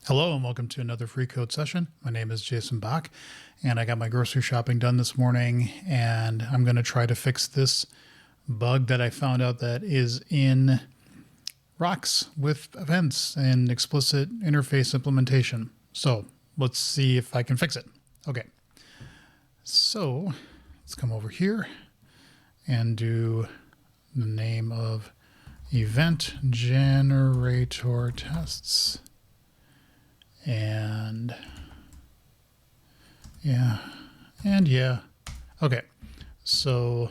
Hello and welcome to another free code session. My name is Jason Bach and I got my grocery shopping done this morning, and I'm going to try to fix this bug that I found out that is in rocks with events and explicit interface implementation. So let's see if I can fix it. Okay, so let's come over here and do the name of event generator tests. And yeah. Okay, so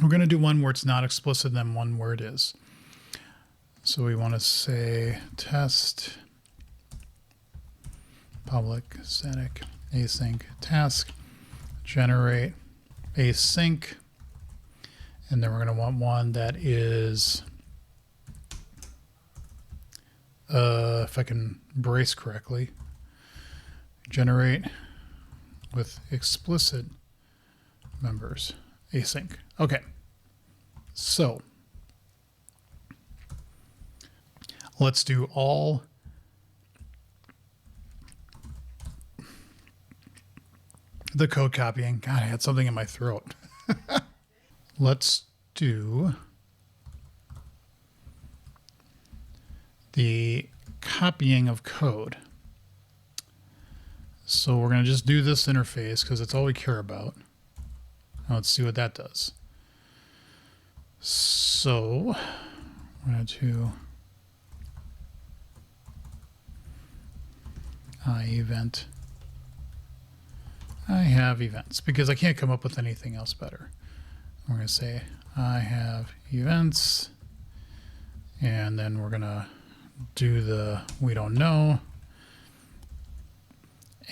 we're going to do one where it's not explicit and then one where it is. So we want to say test public static async task generate async, and then we're going to want one that is if I can brace correctly, generate with explicit members async. Okay, so let's do all the code copying. God, I had something in my throat. Let's do the copying of code. So we're going to just do this interface because it's all we care about. Now let's see what that does. So we're going to do event. I have events because I can't come up with anything else better. We're going to say I have events, and then we're going to do the we don't know,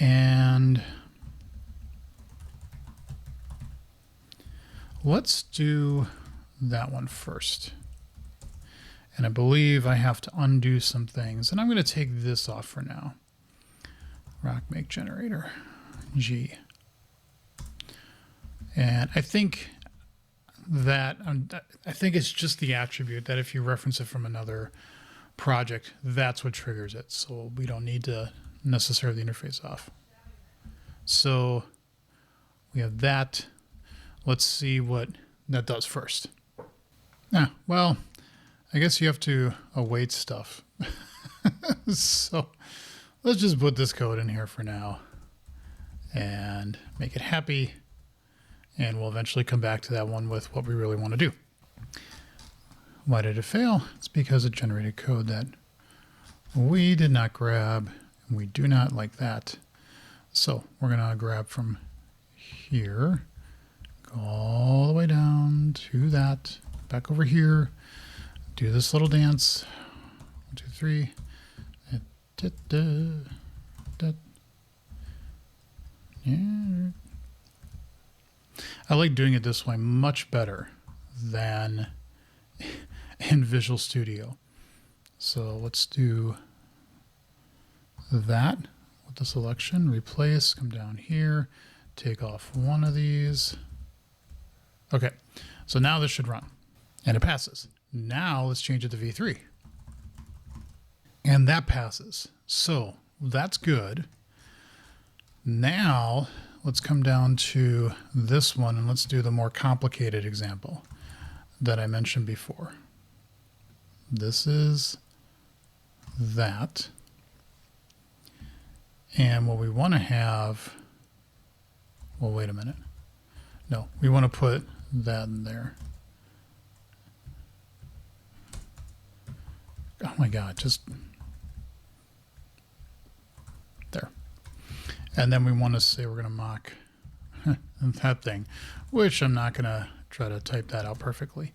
and let's do that one first. And I believe I have to undo some things, and I'm going to take this off for now. Rock make generator G, and I think that I think it's just the attribute that if you reference it from another project, that's what triggers it. So we don't need to necessarily interface off. So we have that. Let's see what that does first. Well, I guess you have to await stuff. So let's just put this code in here for now and make it happy. And we'll eventually come back to that one with what we really want to do. Why did it fail? It's because it generated code that we did not grab, and we do not like that. So we're going to grab from here, go all the way down to that, back over here, do this little dance. 1, 2, 3. Yeah. I like doing it this way much better than in Visual Studio. So let's do that with the selection, replace, come down here, take off one of these. Okay, so now this should run and it passes. Now let's change it to V3. And that passes. So that's good. Now let's come down to this one and let's do the more complicated example that I mentioned before. This is that. And what we want to have, well, wait a minute. No, we want to put that in there. Oh my God, just there. And then we want to say we're going to mock that thing, which I'm not going to try to type that out perfectly.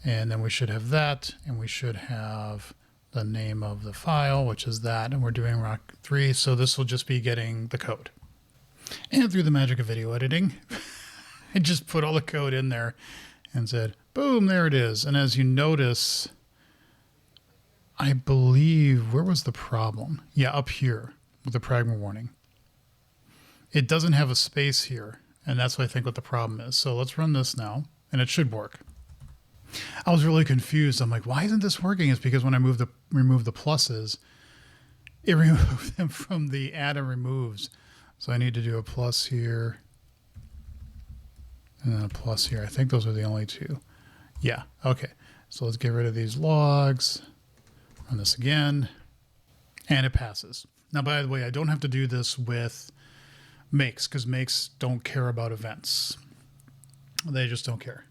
And then we should have that, and we should have the name of the file, which is that, and we're doing rock 3, so this will just be getting the code. And through the magic of video editing, I just put all the code in there and said, boom, there it is. And as you notice, I believe, where was the problem? Yeah, up here with the pragma warning. It doesn't have a space here, and that's what I think what the problem is. So let's run this now, and it should work. I was really confused. I'm like, why isn't this working? It's because when I remove the pluses, it removed them from the add and removes. So I need to do a plus here and then a plus here. I think those are the only two. Yeah. Okay. So let's get rid of these logs. Run this again. And it passes. Now, by the way, I don't have to do this with makes because makes don't care about events. They just don't care.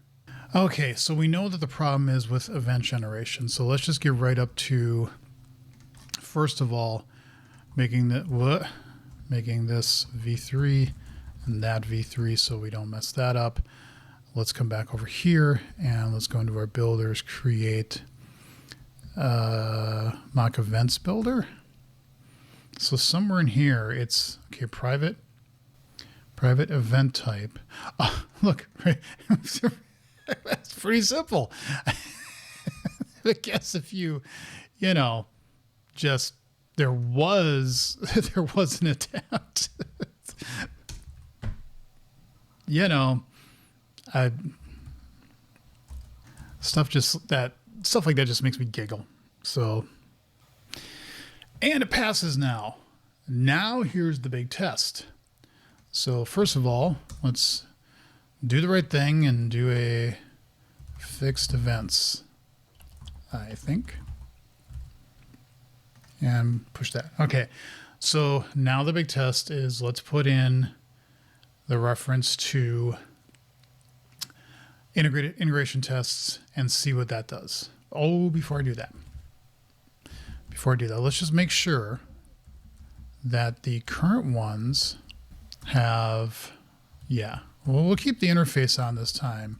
Okay, so we know that the problem is with event generation. So let's just get right up to, first of all, making this V3 and that V3 so we don't mess that up. Let's come back over here and let's go into our builders, create mock events builder. So somewhere in here, it's, okay, private event type. Oh, look, that's pretty simple. I guess if you just, there was an attempt. Stuff like that just makes me giggle. So, and it passes now. Now here's the big test. So first of all, let's do the right thing and do a fixed events, I think. And push that. Okay. So now the big test is let's put in the reference to integration tests and see what that does. Oh, before I do that, let's just make sure that the current ones have, yeah, well, we'll keep the interface on this time,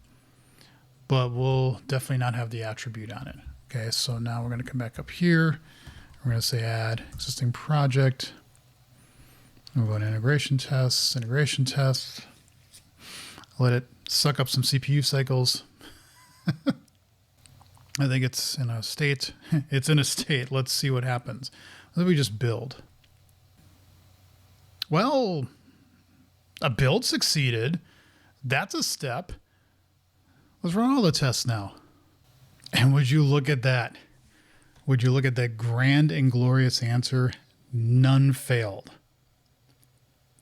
but we'll definitely not have the attribute on it. Okay, so now we're going to come back up here. We're going to say add existing project. We'll go to integration tests. Let it suck up some CPU cycles. I think it's in a state. It's in a state. Let's see what happens. Let me just build. Well, a build succeeded. That's a step. Let's run all the tests now. And would you look at that? Would you look at that grand and glorious answer? None failed.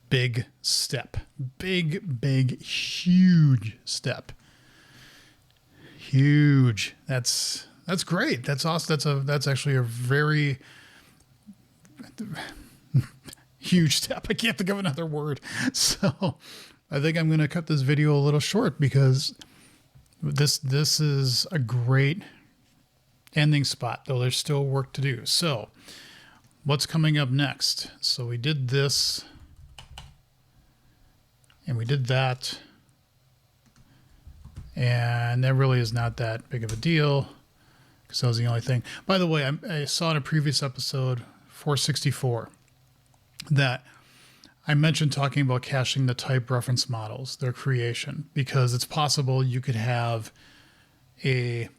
Big step. Big, huge step. Huge. That's great. That's awesome. That's actually a very huge step. I can't think of another word. So I think I'm going to cut this video a little short because this is a great ending spot, though there's still work to do. So what's coming up next? So we did this and we did that. And that really is not that big of a deal because that was the only thing. By the way, I saw in a previous episode, 464, that I mentioned talking about caching the type reference models, their creation, because it's possible you could have a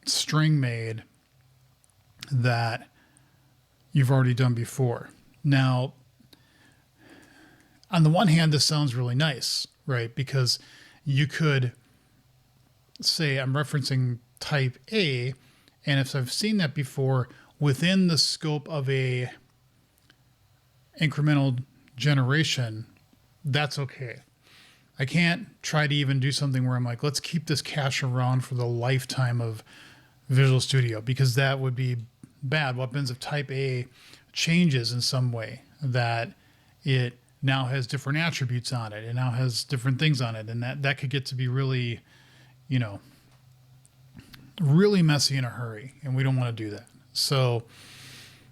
string made that you've already done before. Now, on the one hand, this sounds really nice, right? Because you could say I'm referencing type A, and if I've seen that before within the scope of a incremental generation, that's okay. I can't try to even do something where I'm like, let's keep this cache around for the lifetime of Visual Studio, because that would be bad. What happens if type A changes in some way that it now has different attributes on it, it now has different things on it, and that could get to be really, really messy in a hurry, and we don't want to do that. So,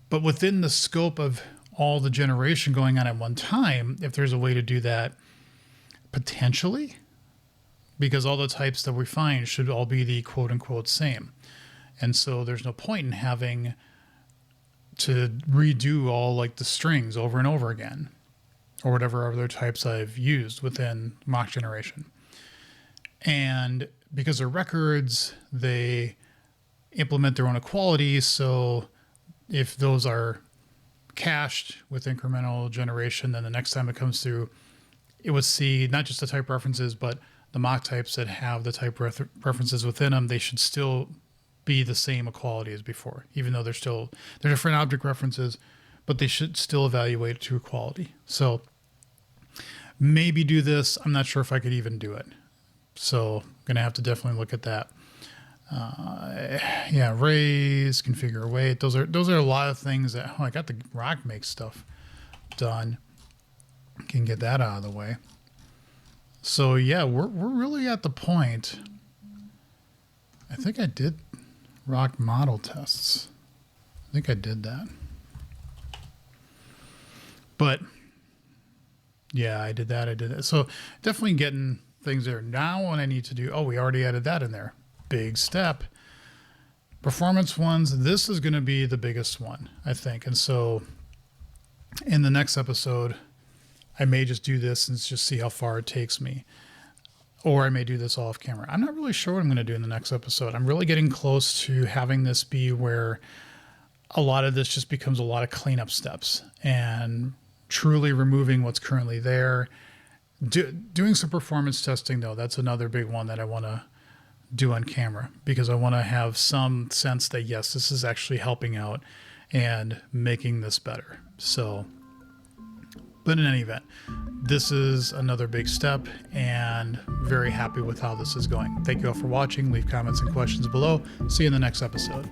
but within the scope of all the generation going on at one time, if there's a way to do that, potentially, because all the types that we find should all be the quote unquote same. And so there's no point in having to redo all like the strings over and over again, or whatever other types I've used within mock generation. And because they're records, they implement their own equality. So if those are cached with incremental generation, then the next time it comes through, it would see not just the type references, but the mock types that have the type references within them. They should still be the same equality as before, even though they're different object references, but they should still evaluate to quality. So maybe do this. I'm not sure if I could even do it. So I'm going to have to definitely look at that. Yeah, raise, configure weight. Those are a lot of things that, I got the rock make stuff done. Can get that out of the way. So yeah, we're really at the point. I think I did rock model tests. I think I did that. But yeah, I did that. So definitely getting things there. Now what I need to do, we already added that in there. Big step. Performance ones, this is going to be the biggest one, I think. And so in the next episode, I may just do this and just see how far it takes me. Or I may do this all off camera. I'm not really sure what I'm going to do in the next episode. I'm really getting close to having this be where a lot of this just becomes a lot of cleanup steps and truly removing what's currently there. Doing some performance testing, though, that's another big one that I want to do on camera, because I want to have some sense that, yes, this is actually helping out and making this better. So, but in any event, this is another big step, and very happy with how this is going. Thank you all for watching. Leave comments and questions below. See you in the next episode.